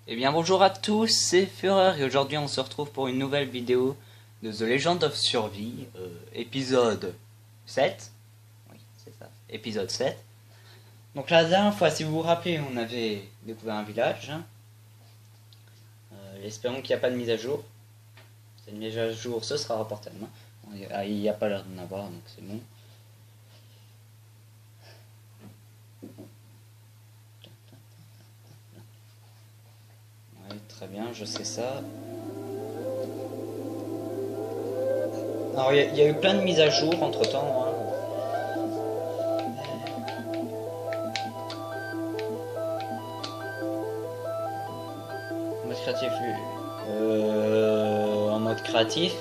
Eh bien bonjour à tous, c'est Fureur et aujourd'hui on se retrouve pour une nouvelle vidéo de The Legend of Survie, épisode 7. Oui, c'est ça, épisode 7. Donc la dernière fois, si vous vous rappelez, on avait découvert un village. Espérons qu'il n'y a pas de mise à jour. Cette mise à jour, ce sera rapporté demain. Il n'y a pas l'air d'en avoir, donc c'est bon. Ouais, très bien, je sais ça. Alors il y a eu plein de mises à jour entre temps. En mode créatif, en mode créatif,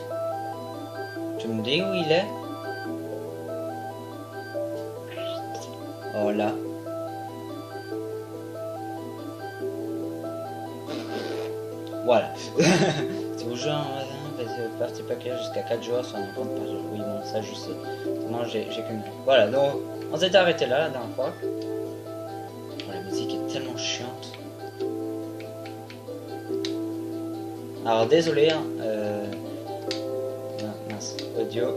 tu me dis où il est? Oh là. Voilà. Si vous jouez en partie package jusqu'à 4 joueurs sur n'importe quel jeu. Oui, bon, ça je sais. Moi j'ai qu'une. Voilà, donc on s'était arrêté là la dernière fois. Oh, la musique est tellement chiante. Alors désolé, hein, non, mince, audio.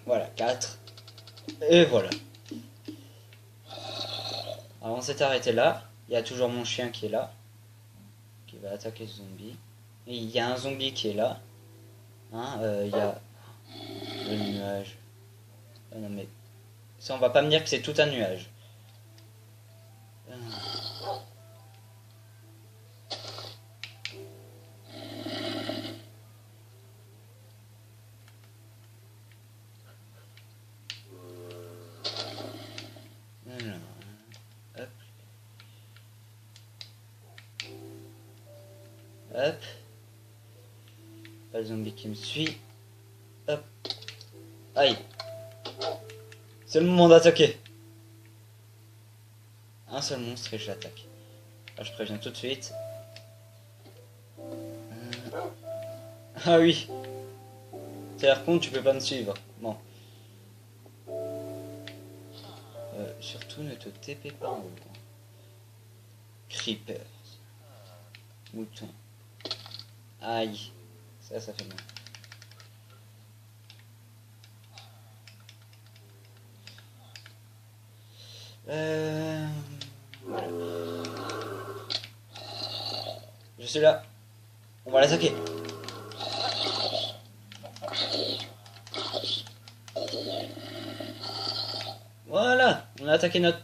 Voilà, 4. Et voilà. Alors on s'est arrêté là. Il y a toujours mon chien qui est là. Qui va attaquer ce zombie. Et il y a un zombie qui est là. Hein, il y a le nuage. Ah non mais. Ça, on va pas me dire que c'est tout un nuage. Alors, hop. Hop. Pas le zombie qui me suit. Hop. Aïe. C'est le moment d'attaquer. Un seul monstre et je l'attaque. Je préviens tout de suite. Ah oui. T'as l'air con, tu peux pas me suivre. Bon. Surtout ne te TP pas en haut. Creepers. Mouton. Aïe. Ça fait mal. Voilà. Je suis là. On va l'attaquer. Voilà. On a attaqué notre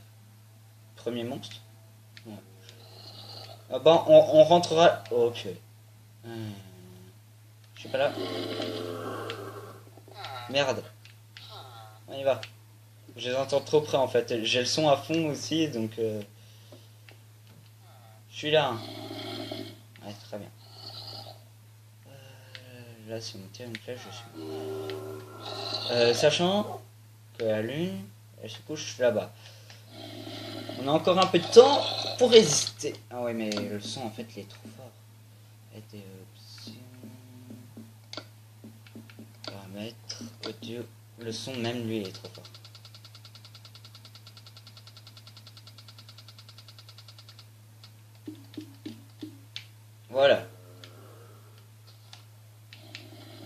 premier monstre. Ouais. Ah ben, on rentrera. Oh purée. Je suis pas là. Merde. On y va. Je les entends trop près en fait. J'ai le son à fond aussi donc. Je suis là. Hein. Ouais, très bien. Là, si on tire une flèche, je suis. Sachant que la lune, elle se couche là-bas. On a encore un peu de temps pour résister. Ah ouais, mais le son en fait, il est trop fort. Interruption. Paramètres. Audio. Le son, même lui, il est trop fort. Voilà.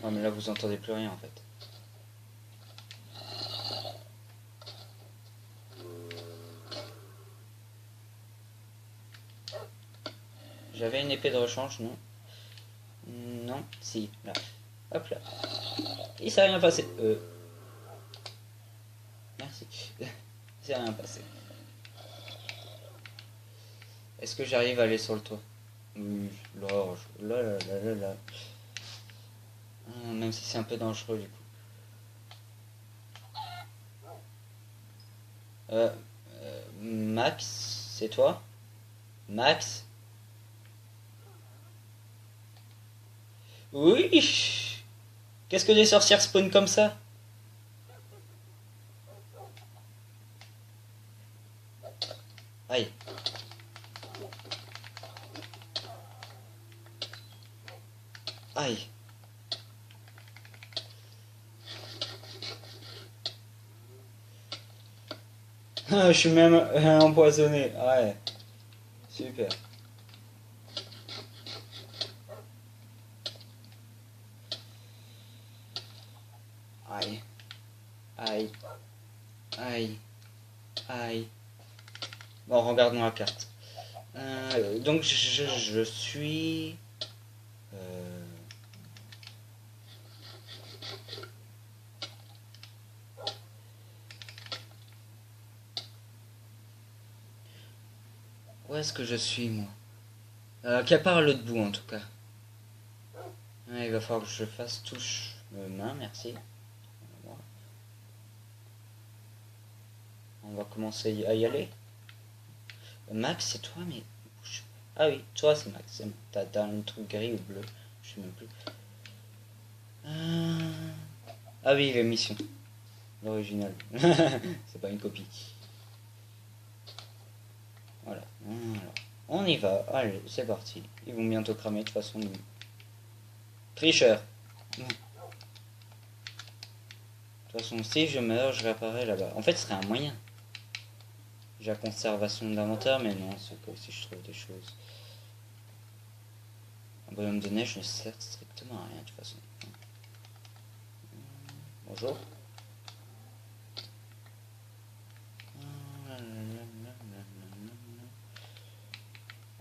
Ouais, mais là, vous entendez plus rien en fait. J'avais une épée de rechange, non? Non, si, là. Hop là. Il s'est rien passé. Merci. Il s'est rien passé. Est-ce que j'arrive à aller sur le toit? Oui, l'orge. Là, là, là, là, là. Même si c'est un peu dangereux du coup. Max, c'est toi? Max? Oui. Qu'est-ce que des sorcières spawn comme ça? Aïe. Aïe. Je suis même empoisonné. Ouais. Super. Aïe. Aïe. Aïe. Aïe. Bon, regardons la carte. Donc je suis... Euh... Où est-ce que je suis, moi? Qu'à part l'autre bout, en tout cas. Il va falloir que je fasse touche main, merci. On va commencer à y aller. Max, c'est toi, mais... Ah oui, toi c'est Max. T'as un truc gris ou bleu. Je sais même plus. Ah oui, la mission. L'original. C'est pas une copie. Voilà. Alors, on y va. Allez, c'est parti. Ils vont bientôt cramer de toute façon. Tricheur. De toute façon, si je meurs, je réapparais là-bas. En fait, ce serait un moyen. J'ai la conservation d'inventaire, mais non, c'est que si je trouve des choses. Un bonhomme de neige ne sert strictement à rien de toute façon. Bonjour.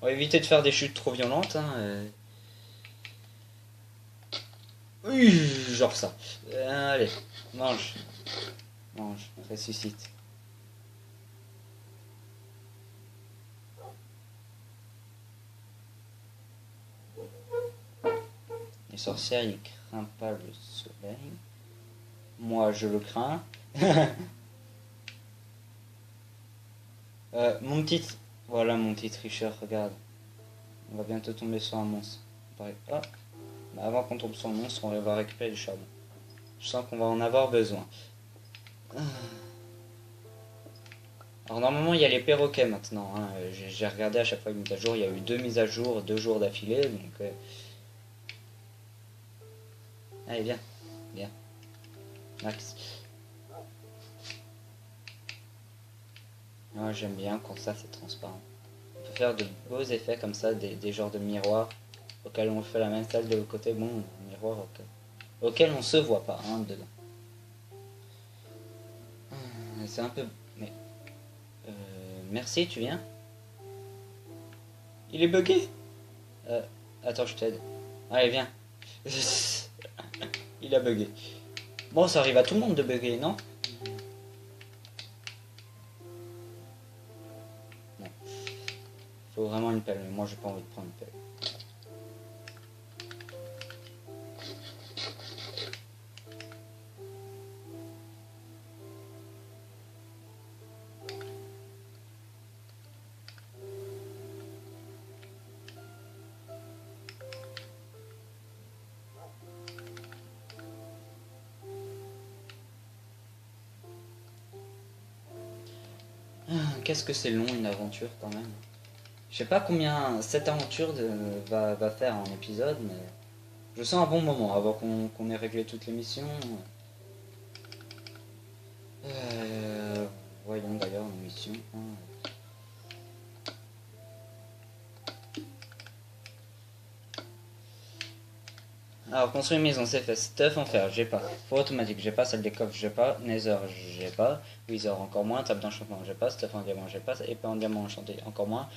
On va éviter de faire des chutes trop violentes. Hein. Oui, genre ça. Allez, mange. Mange, ressuscite. Les sorcières, ils craignent pas le soleil. Moi, je le crains. Mon petit... Voilà mon petit tricheur, regarde. On va bientôt tomber sur un monstre. Oh. Mais avant qu'on tombe sur le monstre, on va récupérer du charbon. Je sens qu'on va en avoir besoin. Alors normalement il y a les perroquets maintenant. Hein. J'ai regardé à chaque fois une mise à jour. Il y a eu 2 mises à jour, 2 jours d'affilée. Donc allez viens, viens. Max. Moi j'aime bien quand ça c'est transparent. On peut faire de beaux effets comme ça, des genres de miroirs auxquels on fait la même salle de l'autre côté. Bon, miroir auquel on se voit pas hein, dedans. C'est un peu... Mais... merci, tu viens? Il est bugué. Attends, je t'aide. Allez, viens. Il a bugué. Bon, ça arrive à tout le monde de bugger, non? Non. Faut vraiment une pelle, mais moi j'ai pas envie de prendre une pelle. Qu'est-ce que c'est long une aventure quand même. Je sais pas combien cette aventure va faire en épisode, mais je sens un bon moment avant qu'on ait réglé toutes les missions. Voyons d'ailleurs nos missions. Alors construire une maison c'est fait, stuff en fer, j'ai pas, four automatique, j'ai pas, salle des coffres, j'ai pas, nether, j'ai pas, wither encore moins, table d'enchantement, j'ai pas, stuff en diamant, j'ai pas, épée en diamant enchanté, encore moins,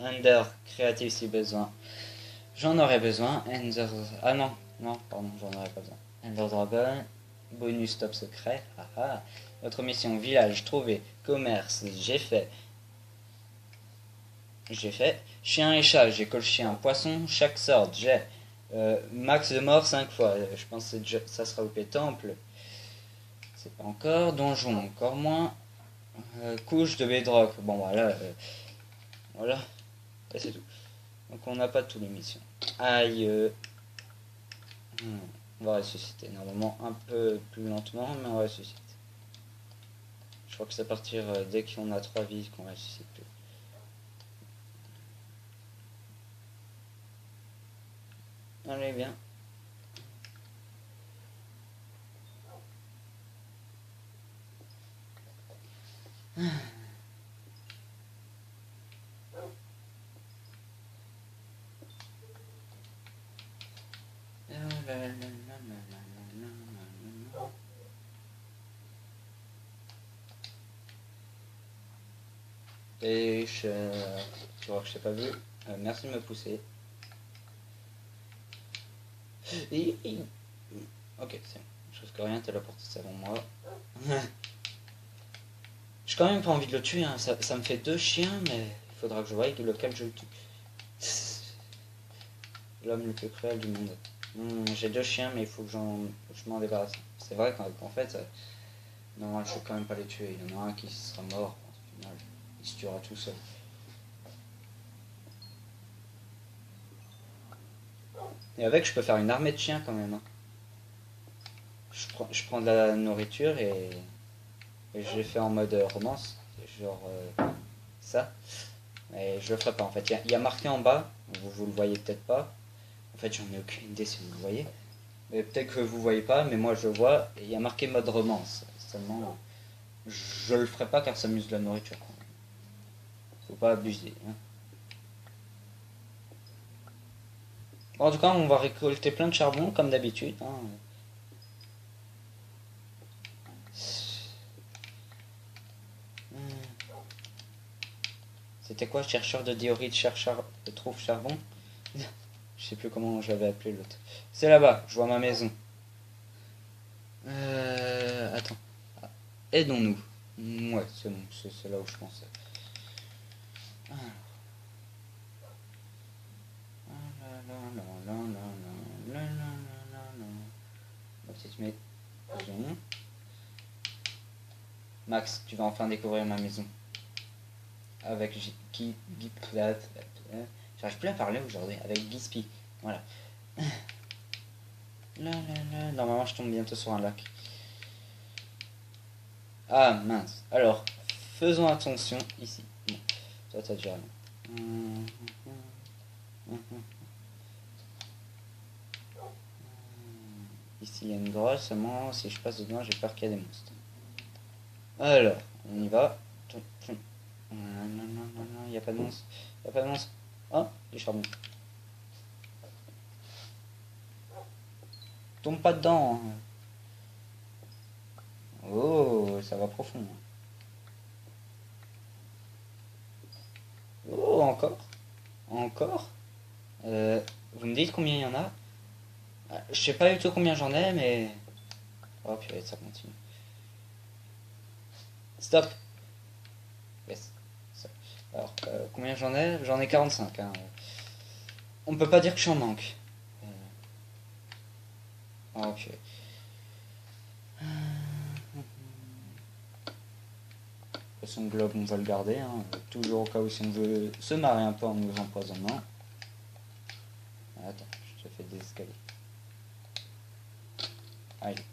ender, créatif si besoin, j'en aurais besoin, ender, ah non, pardon, j'en aurais pas besoin, ender dragon, bonus top secret, haha, autre mission, village, trouver, commerce, j'ai fait, chien et chat, j'ai call chien, poisson, chaque sorte, j'ai, max de mort 5 fois. Je pense que ça sera au temple. C'est pas encore. Donjon, encore moins. Couche de bedrock. Bon, voilà. Voilà. Et c'est tout. Donc, on n'a pas toutes les missions. Aïe. On va ressusciter. Normalement, un peu plus lentement, mais on va ressusciter. Je crois que c'est à partir dès qu'on a 3 vies qu'on ressuscite plus. Allez, bien. Et tu vois que je t'ai pas vu. Merci de me pousser. Ok, c'est bon. Chose que rien, t'as la porte avant moi. J'ai quand même pas envie de le tuer, hein. Ça me fait 2 chiens, mais il faudra que je voie lequel je le tue. L'homme le plus cruel du monde. J'ai 2 chiens, mais il faut que je m'en débarrasse. C'est vrai qu'en fait, non, je vais quand même pas les tuer. Il y en a un qui sera mort. Au final, il se tuera tout seul. Et avec, je peux faire une armée de chiens quand même. Hein. Je prends de la nourriture et je l'ai fait en mode romance. Genre ça. Mais je le ferai pas en fait. Il y a marqué en bas, vous le voyez peut-être pas. En fait, j'en ai aucune idée si vous le voyez. Mais peut-être que vous voyez pas, mais moi je le vois. Et il y a marqué mode romance. Seulement, je le ferai pas car ça m'use de la nourriture. Faut pas abuser. Hein. Bon, en tout cas, on va récolter plein de charbon comme d'habitude. Hein. C'était quoi, chercheur de diorite, chercheur de trouve charbon. Je sais plus comment j'avais appelé l'autre. C'est là-bas, je vois ma maison. Attends. Aidons-nous. Ouais, c'est bon, c'est là où je pensais. Ma petite maison. Max, tu vas enfin découvrir ma maison. Avec j'arrive plus à parler aujourd'hui. Avec Gispi. Voilà. Normalement, je tombe bientôt sur un lac. Ah mince. Alors, faisons attention ici. Bon, toi, t'as déjà rien. Ici, il y a une grotte. Seulement, si je passe dedans, j'ai peur qu'il y ait des monstres. Alors, on y va. Non, il n'y a pas de monstre. Il n'y a pas de monstre. Oh, du charbon. Tombe pas dedans. Hein. Oh, ça va profond. Oh, encore. Encore. Vous me dites combien il y en a? Je sais pas du tout combien j'en ai, mais... Oh, purée, ça continue. Stop. Yes. Alors, combien j'en ai? J'en ai 45. Hein. On peut pas dire que j'en manque. Ok. Son globe, on va le garder. Hein. Toujours au cas où si on veut se marrer un peu en nous empoisonnant. Attends, je te fais des escaliers. Allez.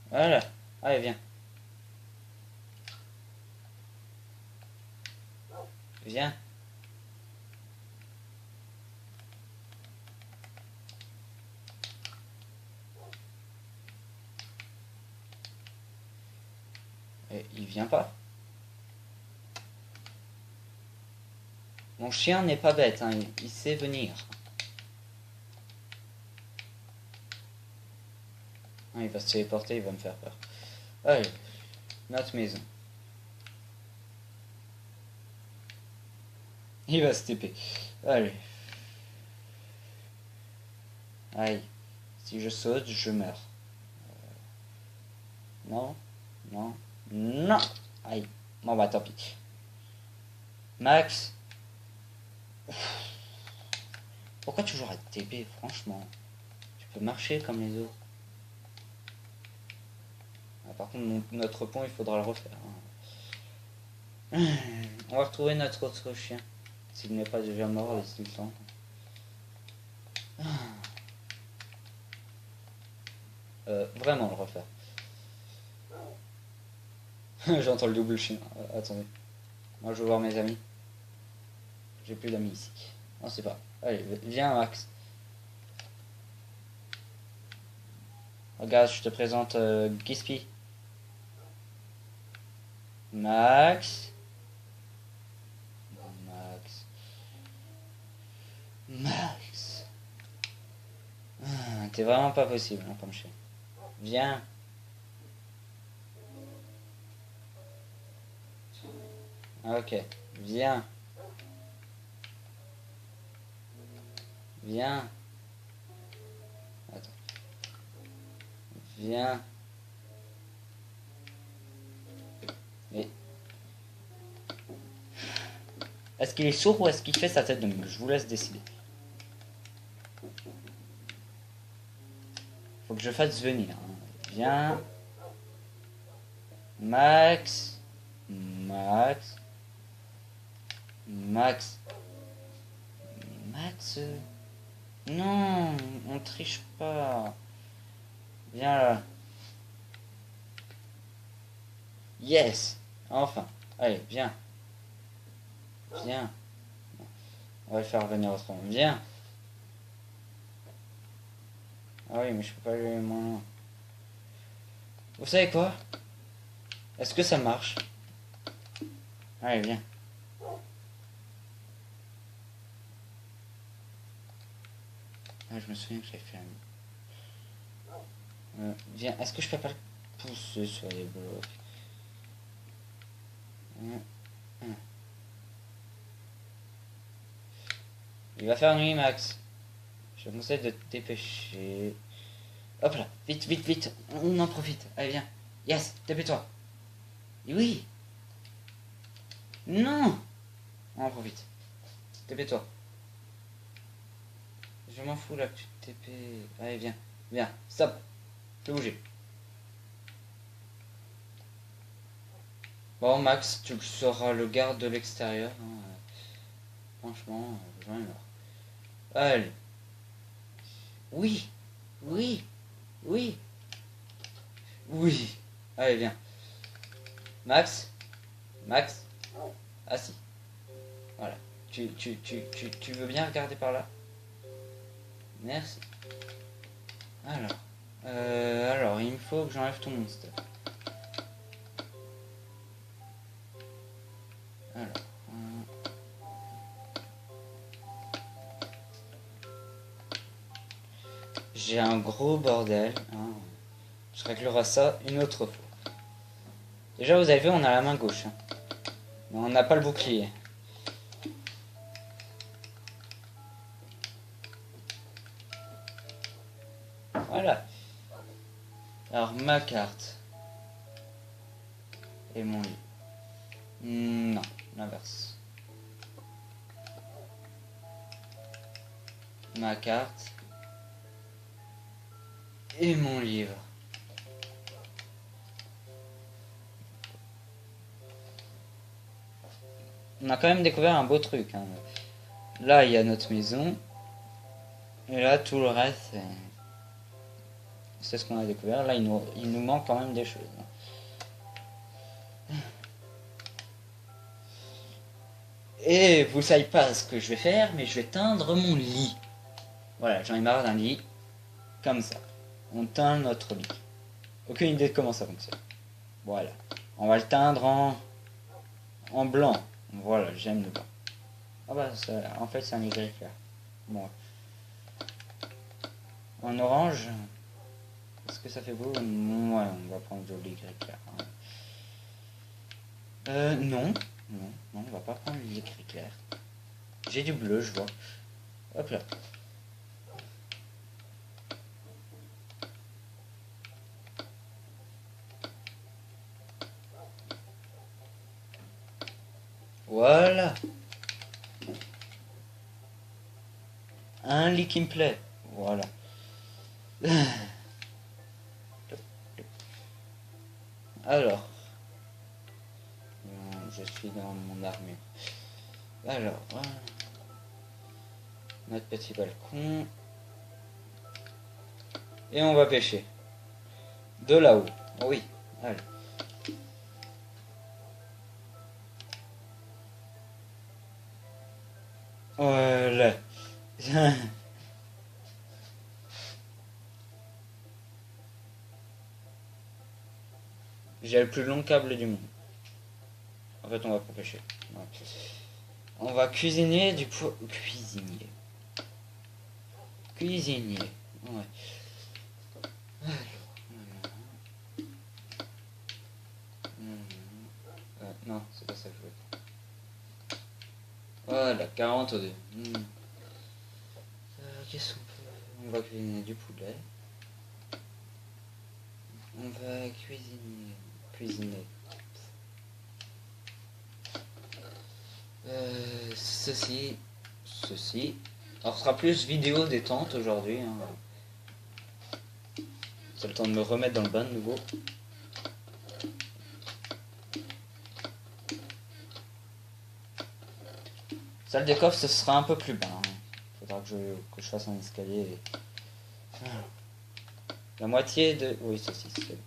Voilà. Allez, viens. Viens. Et il vient pas. Mon chien n'est pas bête, hein. Il sait venir. Ah, il va se téléporter, il va me faire peur. Allez, notre maison. Il va se TP. Allez. Aïe. Si je saute, je meurs. Non. Non. Non. Aïe. Bon bah tant pis. Max. Pourquoi toujours être TP, franchement? Tu peux marcher comme les autres. Ah, par contre, notre pont, il faudra le refaire. Hein. On va retrouver notre autre chien. S'il n'est pas déjà mort d'ici le temps. Vraiment le refaire. J'entends le double chien. Attendez. Moi je veux voir mes amis. J'ai plus d'amis ici. Non, c'est pas. Allez, viens Max. Regarde, je te présente Gispi. Max. Max. Max. T'es vraiment pas possible hein, comme chien. Viens. Ok, viens. Viens. Attends. Viens. Mais... Est-ce qu'il est sourd ou est-ce qu'il fait sa tête de mule? Je vous laisse décider. Faut que je fasse venir. Hein. Viens. Max. Max. Max. Max. Non, on triche pas. Viens là. Yes. Enfin. Allez, viens. Viens. On va le faire venir autrement. Viens. Ah oui, mais je peux pas lui mon nom. Vous savez quoi? Est-ce que ça marche? Allez, viens. Ah, je me souviens que j'avais fait un... viens, est-ce que je peux pas le pousser sur les blocs? Il va faire nuit, Max. Je te conseille de te dépêcher. Hop là, vite, vite, vite. On en profite. Allez, viens. Yes, dépêche-toi. Oui. Non. On en profite. Dépêche-toi. Je m'en fous là que tu te TP. Allez, viens. Viens. Stop. Fais bouger. Bon, Max, tu seras le garde de l'extérieur. Hein. Franchement, j'en ai marre. Allez. Oui. Oui. Oui. Oui. Allez, viens. Max. Max. Ah si. Voilà. Tu veux bien regarder par là? Merci. Alors, il me faut que j'enlève tout mon stuff. Alors, j'ai un gros bordel. Hein. Je réglerai ça une autre fois. Déjà, vous avez vu, on a la main gauche. Hein. Mais on n'a pas le bouclier. Voilà. Alors, ma carte. Et mon lit. Non, l'inverse. Ma carte. Et mon livre. On a quand même découvert un beau truc. Hein. Là, il y a notre maison. Et là, tout le reste, c'est ce qu'on a découvert. Là, il nous manque quand même des choses. Et vous savez pas ce que je vais faire, mais je vais teindre mon lit. Voilà, j'en ai marre d'un lit. Comme ça. On teint notre lit. Aucune idée de comment ça fonctionne. Voilà. On va le teindre en blanc. Voilà, j'aime le blanc. Ah bah, en fait, c'est un gris clair. Bon. En orange, est-ce que ça fait beau? Ouais, on va prendre le gris clair. Non. Non, on va pas prendre le gris clair. J'ai du bleu, je vois. Hop là. Voilà. Un lit qui me plaît. Voilà. Alors. Je suis dans mon armure. Alors. Notre petit balcon. Et on va pêcher. De là-haut. Oui. Allez. Voilà. J'ai le plus long câble du monde. En fait, on va pas pêcher. Ouais. On va cuisiner du poids. Cuisinier. Cuisinier. Ouais. Non, c'est pas ça que je veux. Voilà, 42. Qu'est-ce qu'on peut... On va cuisiner du poulet. On va cuisiner. Ceci. Alors, ce sera plus vidéo détente aujourd'hui. Hein. C'est le temps de me remettre dans le bain de nouveau. Salle des coffres, ce sera un peu plus bas. Hein. Faudra que je fasse un escalier. La moitié de... Oui, ceci, c'est bon.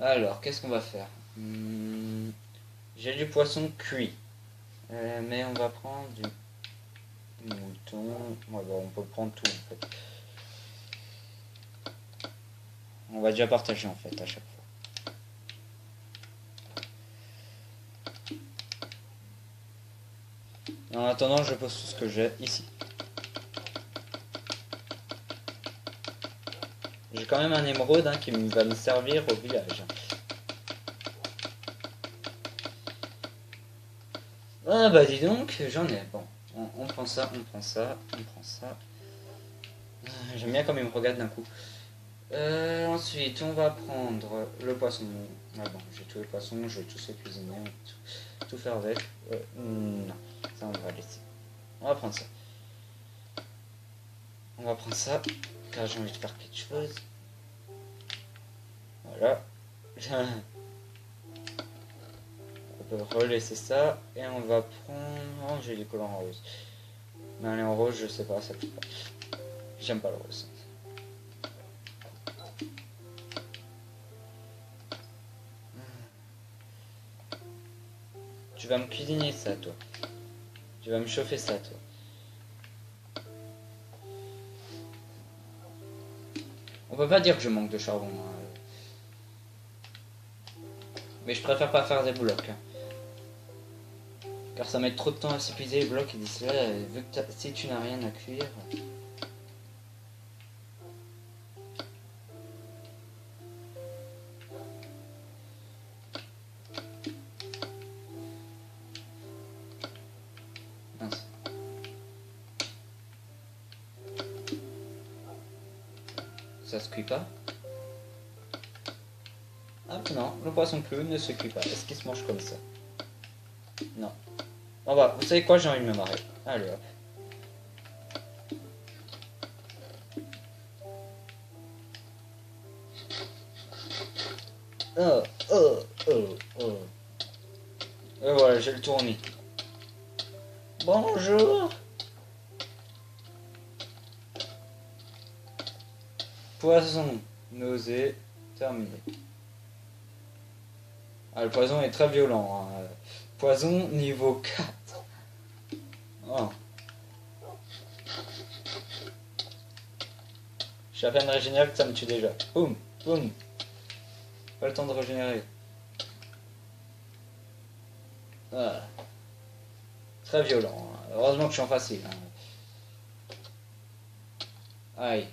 Alors, qu'est-ce qu'on va faire? J'ai du poisson cuit. Mais on va prendre du mouton. Ouais, bah, on peut prendre tout en fait. On va déjà partager en fait à chaque fois. En attendant, je pose tout ce que j'ai ici. J'ai quand même un émeraude qui va me servir au village. Ah bah dis donc, j'en ai. Bon, on prend ça. J'aime bien comme il me regarde d'un coup. Ensuite, on va prendre le poisson. Ah bon, j'ai tous les poissons, je vais tous les cuisiner, tout faire avec. Non, ça on va laisser. On va prendre ça. Car j'ai envie de faire quelque chose. Voilà. On peut relaisser ça. Et on va prendre... Oh, j'ai des collants en rose. Mais aller en rose, je sais pas, ça plaît pas. J'aime pas le rose. Tu vas me cuisiner ça, toi. Tu vas me chauffer ça, toi. On peut pas dire que je manque de charbon. Hein. Mais je préfère pas faire des blocs. Hein. Car ça met trop de temps à s'épuiser les blocs. Et d'ici là, vu que si tu n'as rien à cuire... Mince. Ça se cuit pas? Ah non, le poisson clown ne se cuit pas. Est-ce qu'il se mange comme ça? Non. Bon bah, vous savez quoi, j'ai envie de me marrer. Allez hop. Et voilà, j'ai le tournis. Bonjour. Poison, nausée, terminé. Ah, le poison est très violent. Hein. Poison niveau 4. Oh. Je suis à peine régénéré que ça me tue déjà. Boum, boum. Pas le temps de régénérer. Ah. Très violent. Hein. Heureusement que je suis en facile. Hein. Aïe.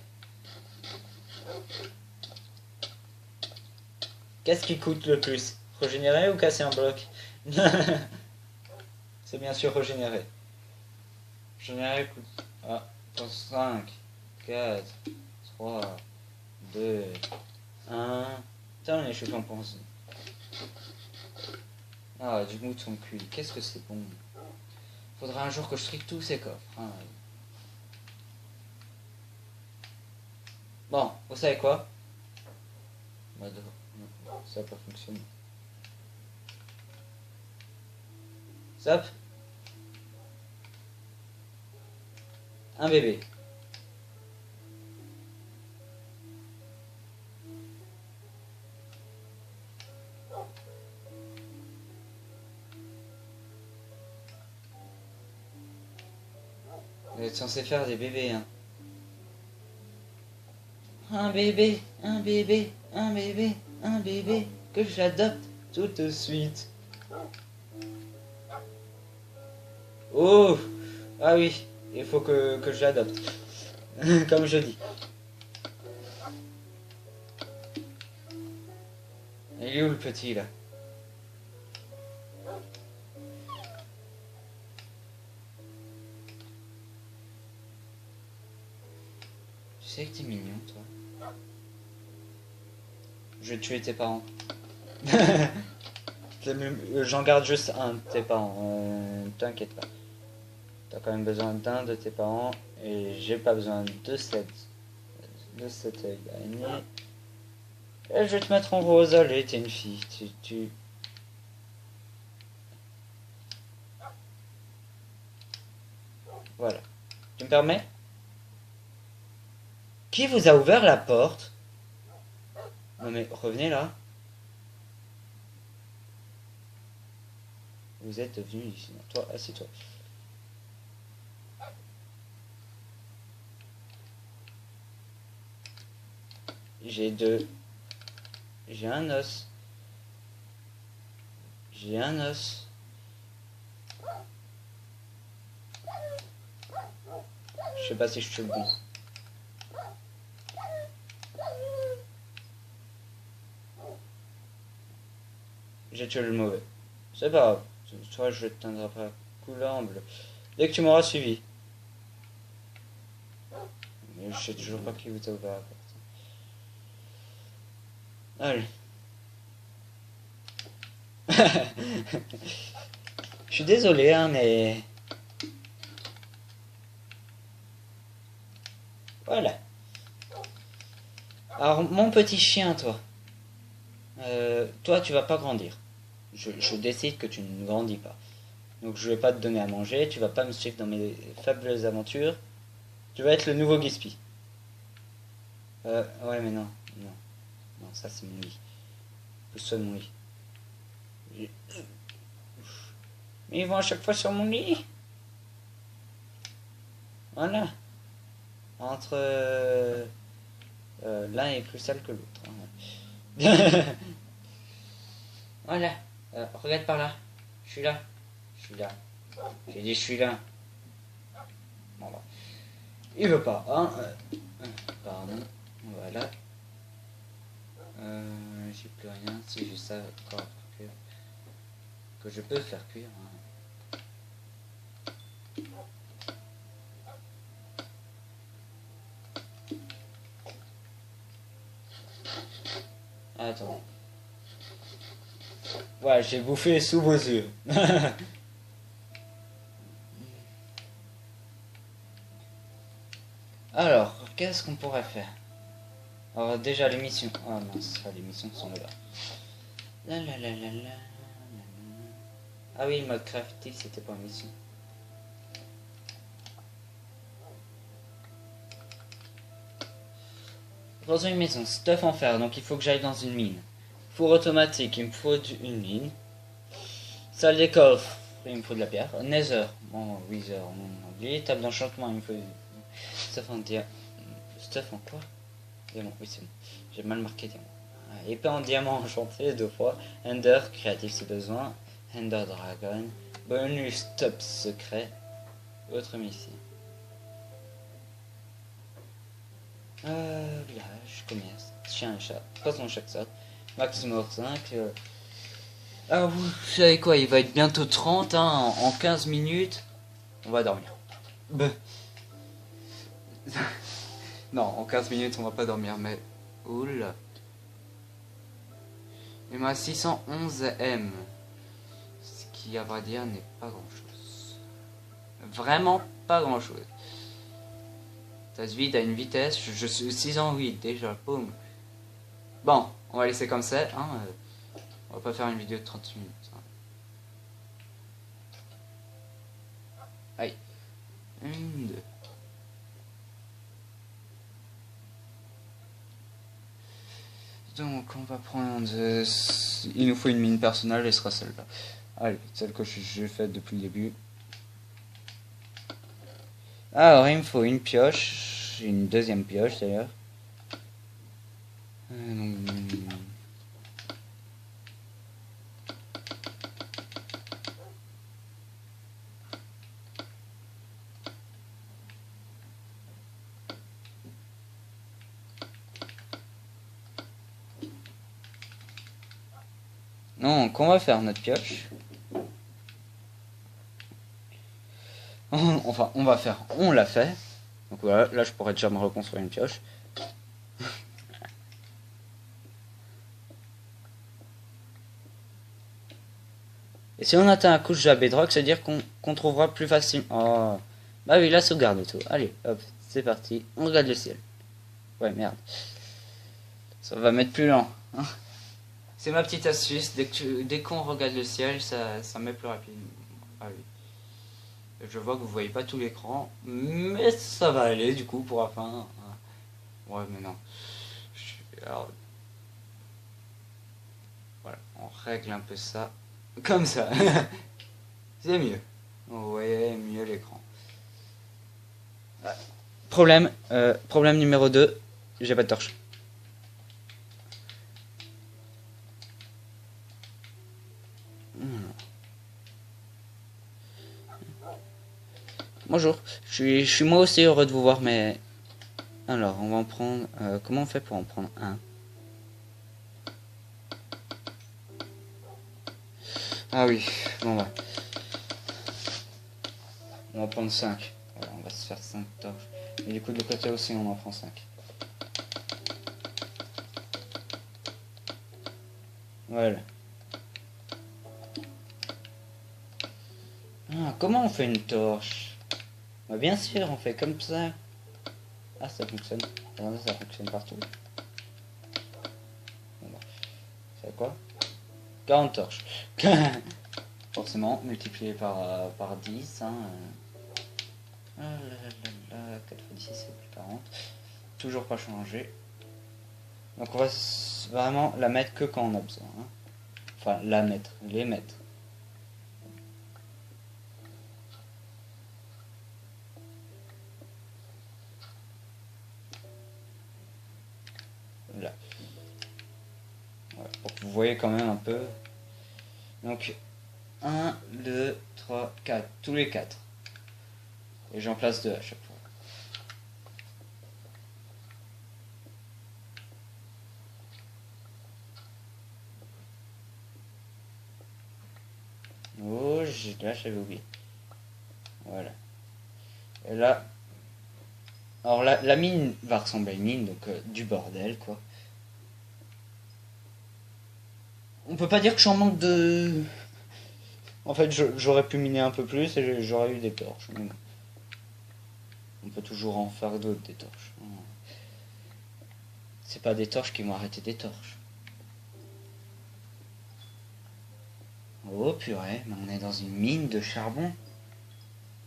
Qu'est-ce qui coûte le plus? Régénérer ou casser un bloc? C'est bien sûr régénérer. Régénérer coûte... Ah, 5, 4, 3, 2, 1... Putain, les cheveux en pense. Ah, du mouton cuit. Qu'est-ce que c'est bon. Faudra un jour que je trie tous ces coffres. Hein. Bon, vous savez quoi? Ça n'a pas fonctionné. Zap. Un bébé. Vous êtes censé faire des bébés, hein. un bébé, un bébé, un bébé, un bébé que j'adopte tout de suite. Oh, ah oui, il faut que je l'adopte, comme je dis. Il est où le petit là? Tu sais que t'es mignon, toi. Je vais tuer tes parents. J'en garde juste un de tes parents. T'inquiète pas. T'as quand même besoin d'un de tes parents. Et j'ai pas besoin de cette gagnée. Et je vais te mettre en rose. Allez, t'es une fille. Voilà. Tu me permets? Qui vous a ouvert la porte? Non mais revenez là. Vous êtes venu ici. Non, toi, assieds-toi. J'ai deux. J'ai un os. J'ai un os. Je sais pas si je tue le bon. J'ai tué le mauvais. C'est pas grave. Toi, je te tiendrai pas couleur en bleu. Dès que tu m'auras suivi. Mais je sais toujours pas qui vous a ouvert la porte. Allez. Je suis désolé, hein, mais... Voilà. Alors, mon petit chien, toi. Toi, tu vas pas grandir. Je décide que tu ne grandis pas. Donc, je vais pas te donner à manger. Tu vas pas me suivre dans mes fabuleuses aventures. Tu vas être le nouveau Gispy. Ouais, mais non. Non. Non, ça, c'est mon lit. Pousse-toi de mon lit. Mais ils vont à chaque fois sur mon lit. Voilà. Entre... l'un est plus sale que l'autre. Hein. Voilà. Regarde par là. Je suis là. Je suis là. J'ai dit je suis là. Bon, bah. Il veut pas. Hein. Pardon. Voilà. J'ai plus rien. Si j'ai ça encore que je peux faire cuire. Hein. Attends. Ouais, j'ai bouffé sous vos yeux. Alors, qu'est-ce qu'on pourrait faire? Alors déjà les missions. Ah mince, les missions sont là-bas. Ah oui, le mode crafting, c'était pas une mission. Dans une maison, stuff en fer, donc il faut que j'aille dans une mine. Four automatique, il me faut une mine. Salle des coffres, il me faut de la pierre. Nether, bon, Wither, on oublie. Table d'enchantement, il me faut stuff en diamant. Stuff en quoi? Diamant, oui c'est bon. J'ai mal marqué diamant. Épée en diamant enchanté 2 fois. Ender, créatif si besoin. Ender Dragon. Bonus top secret. Autre missile. Village, commerce, chien et chat. Poisson chaque sorte. Max mort 5. Ah vous savez quoi, il va être bientôt 30, hein, en 15 minutes. On va dormir. Non, en 15 minutes on va pas dormir, mais... Oula. Il m'a 611 M. Ce qui, à vrai dire, n'est pas grand chose. Vraiment pas grand chose. Ça se vide à une vitesse. Je suis 608 déjà, boum. Bon, on va laisser comme ça. Hein, on va pas faire une vidéo de 30 minutes. Hein. Aïe. 1, 2. Donc on va prendre... il nous faut une mine personnelle et ce sera celle-là. Allez, celle que j'ai faite depuis le début. Alors il me faut une pioche. Une deuxième pioche d'ailleurs. Non, qu'on va faire notre pioche. Enfin, on l'a fait. Donc voilà, là je pourrais déjà me reconstruire une pioche. Et si on atteint la couche de la bedrock, c'est à dire qu'on trouvera plus facilement. Oh. Bah oui, la sauvegarde et tout. Allez, hop, c'est parti. On regarde le ciel. Ouais, merde. Ça va mettre plus lent. C'est ma petite astuce. Dès qu'on regarde le ciel, ça met plus rapide. Ah oui. Je vois que vous voyez pas tout l'écran, mais ça va aller du coup pour la fin. Ouais, mais non. Alors, voilà, on règle un peu ça. Comme ça. C'est mieux. Vous voyez mieux l'écran. Ouais. Problème numéro 2, j'ai pas de torche. Bonjour, je suis moi aussi heureux de vous voir, mais... Alors, on va en prendre... comment on fait pour en prendre un? Ah oui, bon bah. On va prendre 5. Voilà, on va se faire 5 torches. Et du coup, de l'autre côté aussi, on en prend 5. Voilà. Ah, comment on fait une torche? Bah, bien sûr, on fait comme ça. Ah, ça fonctionne. Ça fonctionne partout. Bon, bah. C'est quoi? 40 torches. Forcément, multiplié par 10. Hein, Ah là là là, 4 x 10 c'est plus 40. Toujours pas changé. Donc on va vraiment la mettre que quand on a besoin. Hein. Enfin, la mettre, les mettre. Là. Voilà, pour que vous voyez quand même un peu. Donc, 1, 2, 3, 4. Tous les 4. Et j'en place 2 à chaque fois. Oh, là j'avais oublié. Voilà. Et là... Alors la mine va ressembler à une mine, donc du bordel quoi. On peut pas dire que j'en manque de... En fait, j'aurais pu miner un peu plus et j'aurais eu des torches. Mais bon. On peut toujours en faire d'autres des torches. C'est pas des torches qui vont arrêter des torches. Oh purée, mais on est dans une mine de charbon.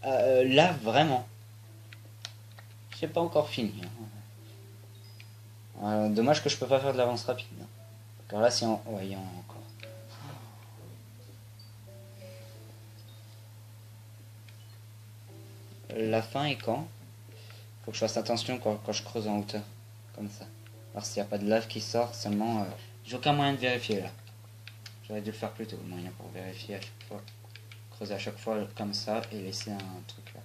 Là, vraiment. J'ai pas encore fini. Hein. Dommage que je peux pas faire de l'avance rapide. Hein. Car là, si on... Ouais, il y en a encore. La fin est quand? Faut que je fasse attention quand je creuse en hauteur. Comme ça. Alors s'il n'y a pas de lave qui sort, seulement... j'ai aucun moyen de vérifier là. J'aurais dû le faire plus tôt. Moyen pour vérifier à chaque fois. Creuser à chaque fois comme ça et laisser un truc là.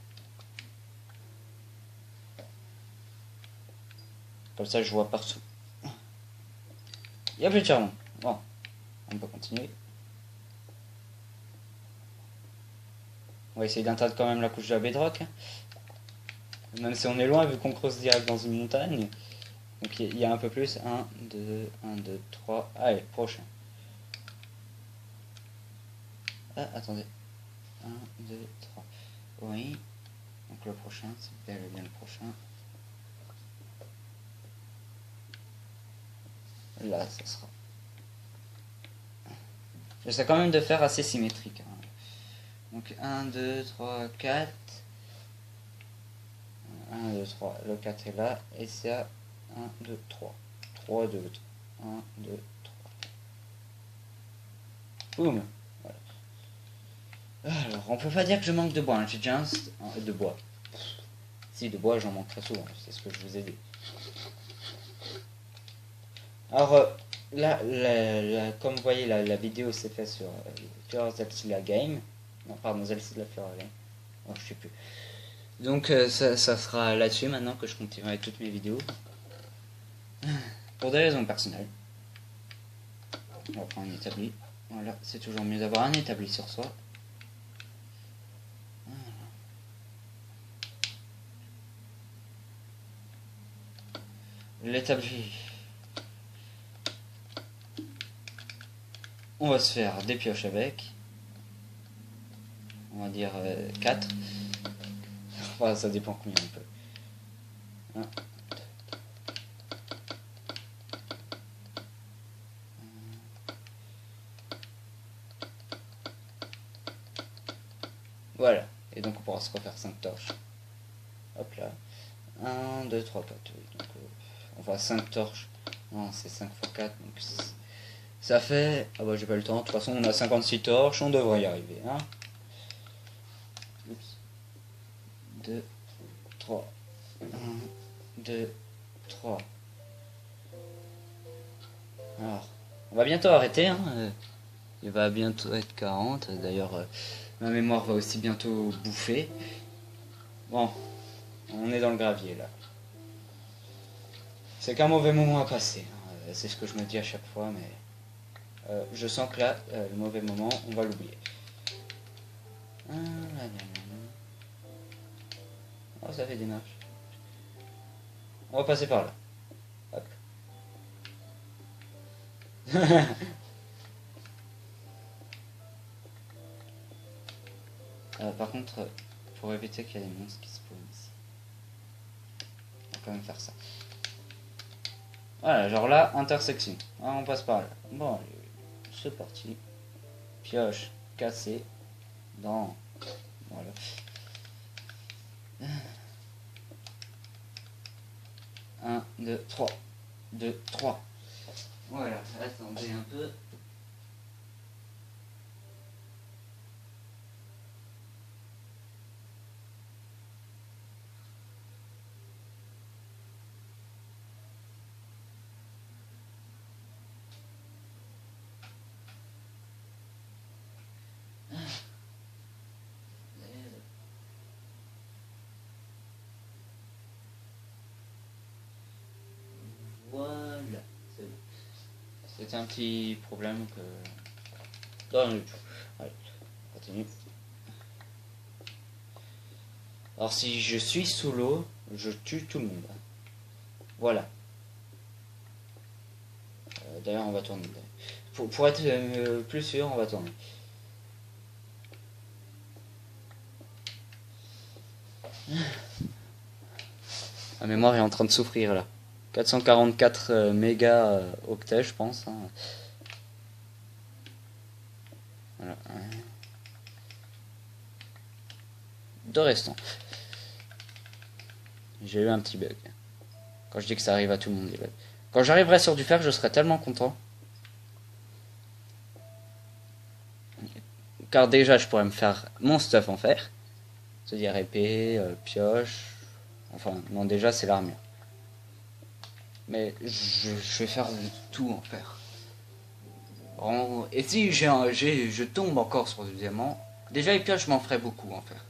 Comme ça je vois partout. Il n'y a plus de charbon. Bon, on peut continuer. On va essayer d'atteindre quand même la couche de la bedrock. Même si on est loin, vu qu'on creuse direct dans une montagne. Donc il y a un peu plus. 1, 2, 1, 2, 3. Allez, prochain. Ah, attendez. 1, 2, 3. Oui. Donc le prochain, c'est bel et bien le prochain. Là, ça sera. J'essaie quand même de faire assez symétrique. Hein. Donc 1, 2, 3, 4. 1, 2, 3. Le 4 est là. Et c'est à 1, 2, 3. 3, 2, 3. 1, 2, 3. Boum. Voilà. Alors, on peut pas dire que je manque de bois. Hein. J'ai déjà de bois. Si, de bois, j'en manque très souvent. C'est ce que je vous ai dit. Alors là, comme vous voyez, la vidéo s'est faite sur Zelda Game. Non, pardon, Zelda Game. Oh, je sais plus. Donc ça sera là-dessus maintenant que je continuerai toutes mes vidéos. Pour des raisons personnelles. On va prendre un établi. Voilà, c'est toujours mieux d'avoir un établi sur soi. Voilà. L'établi. On va se faire des pioches avec. On va dire 4. Enfin, ça dépend combien on peut. 1, 2, 3. Voilà. Et donc on pourra se refaire 5 torches. Hop là. 1, 2, 3, 4. Oui. Donc on va 5 torches. Non, c'est 5 x 4. Donc ça fait... Ah bah j'ai pas le temps. De toute façon on a 56 torches. On devrait y arriver. Hein. Oups. 2, 3. 1, 2, 3. Alors, on va bientôt arrêter. Hein. Il va bientôt être 40. D'ailleurs, ma mémoire va aussi bientôt bouffer. Bon, on est dans le gravier là. C'est qu'un mauvais moment à passer. Hein. C'est ce que je me dis à chaque fois, mais je sens que là, le mauvais moment, on va l'oublier. Oh, ça fait des marches. On va passer par là. Hop. Par contre, pour éviter qu'il y ait des monstres qui spawnent ici, on va quand même faire ça. Voilà, genre là, intersection. Ah, on passe par là. Bon, allez, c'est parti. Pioche cassée dans... Voilà. 1, 2, 3. 2, 3. Voilà, attendez un peu. Voilà. C'est un petit problème que... Non, du tout. Allez, continue. Alors si je suis sous l'eau, je tue tout le monde. Voilà. D'ailleurs, on va tourner. Pour être plus sûr, on va tourner. La mémoire est en train de souffrir là. 444 mégas octets, je pense. Hein. Voilà. 2 restants. J'ai eu un petit bug. Quand je dis que ça arrive à tout le monde, les bugs. Quand j'arriverai sur du fer, je serai tellement content. Car déjà, je pourrais me faire mon stuff en fer. C'est-à-dire épée, pioche. Enfin, non, déjà, c'est l'armure. Mais je vais faire tout en fer. Et si je tombe encore sur du diamant, déjà les pioches, je m'en ferai beaucoup en fer.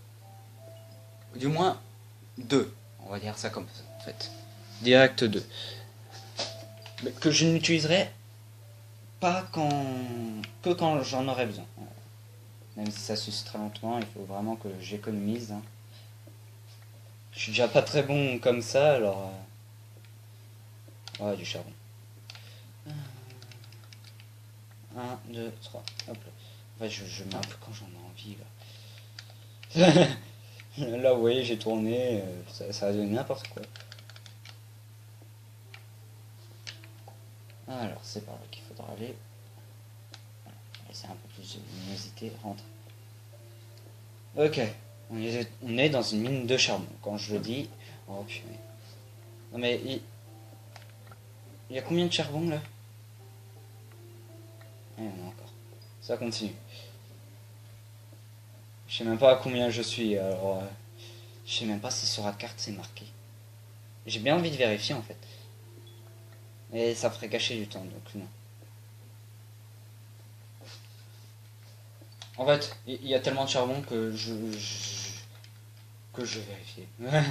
Du moins 2, on va dire ça comme ça en fait. Direct 2. Mais que je n'utiliserai pas que quand j'en aurai besoin. Même si ça se suce très lentement, il faut vraiment que j'économise. Hein. Je suis déjà pas très bon comme ça, alors... Ouais, du charbon. 1, 2, 3. Hop là. En fait, je mets un peu quand j'en ai envie. Là, là vous voyez, j'ai tourné. Ça a donné n'importe quoi. Alors, c'est par là qu'il faudra aller. C'est un peu plus de luminosité. Rentre. Ok. On est dans une mine de charbon. Quand je le dis... Oh, putain. Non, mais... Il y a combien de charbon, là? Il y en a encore. Ça continue. Je sais même pas à combien je suis, alors... je sais même pas si sur la carte c'est marqué. J'ai bien envie de vérifier, en fait. Et ça ferait gâcher du temps, donc non. En fait, il y a tellement de charbon que je vais vérifier. Ouais,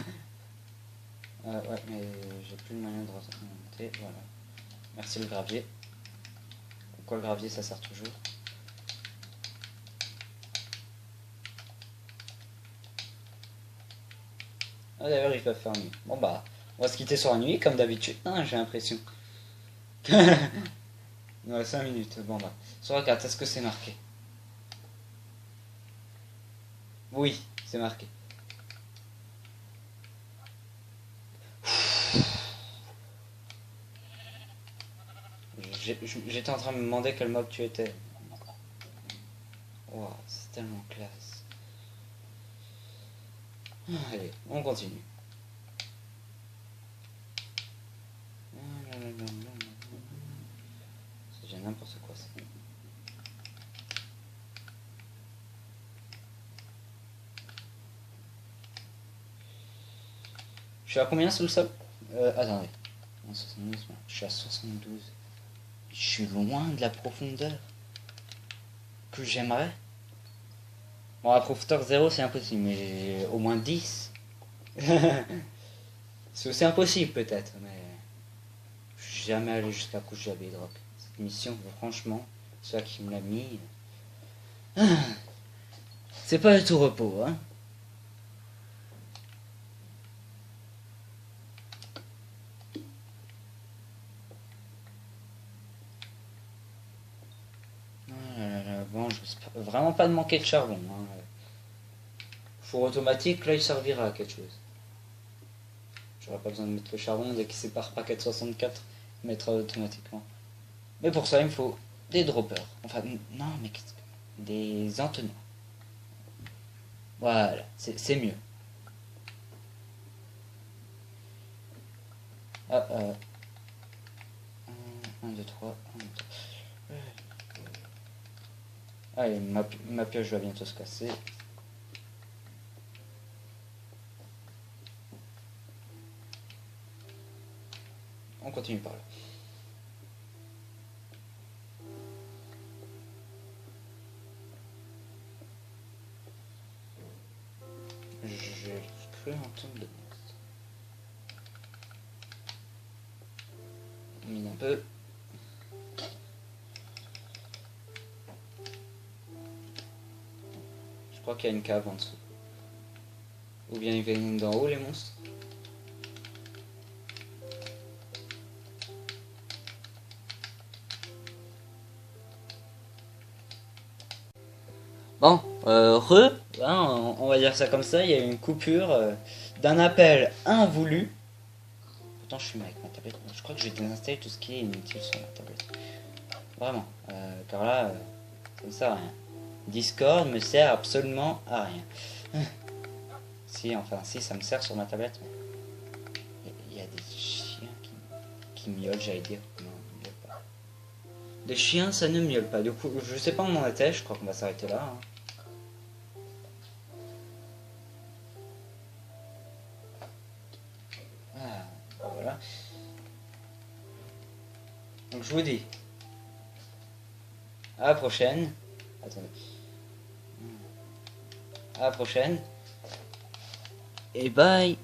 mais j'ai plus le moyen de remonter. Voilà. Merci le gravier. Pourquoi le gravier ça sert toujours? Ah, d'ailleurs, ils peuvent faire nuit. Bon bah, on va se quitter sur la nuit comme d'habitude, hein, j'ai l'impression. Ouais, 5 minutes. Bon bah, sur la carte, est-ce que c'est marqué? Oui, c'est marqué. J'étais en train de me demander quel mob tu étais. Wow, c'est tellement classe. Allez, on continue. C'est déjà n'importe quoi ça. Je suis à combien sous le sol? Attendez. 72, je suis à 72. Je suis loin de la profondeur que j'aimerais. Bon, la profondeur 0 c'est impossible, mais au moins 10. C'est aussi impossible peut-être, mais je suis jamais allé jusqu'à coucher à Bedrock. Cette mission, franchement, ceux qui me l'a mis, c'est pas du tout repos, hein. Bon, je risque vraiment pas de manquer de charbon. Hein. Four automatique, là, il servira à quelque chose. J'aurais pas besoin de mettre le charbon dès qu'il sépare paquet de 64, il mettra automatiquement. Mais pour ça, il me faut des droppers. Enfin, non, mais des entonnoirs. Voilà, c'est mieux. Ah, 1, 2, 3, 1, 2, 3. Allez, ma pioche va bientôt se casser. On continue par là. J'ai cru entendre des monstres. On mine un peu. Je crois qu'il y a une cave en dessous. Ou bien ils viennent d'en haut les monstres. Bon, hein, on va dire ça comme ça, il y a eu une coupure d'un appel invoulu. Pourtant je suis avec ma tablette, je crois que je vais désinstaller tout ce qui est inutile sur ma tablette. Vraiment, car là, ça ne sert à rien. Discord me sert absolument à rien. Si, enfin si, ça me sert sur ma tablette, mais il y a des chiens qui miaulent, j'allais dire. Non, ils miaulent pas. Des chiens, ça ne miaule pas. Du coup, je sais pas où on en était, je crois qu'on va s'arrêter là. Hein. Ah, voilà. Donc je vous dis, à la prochaine. Attendez. À la prochaine. Et bye.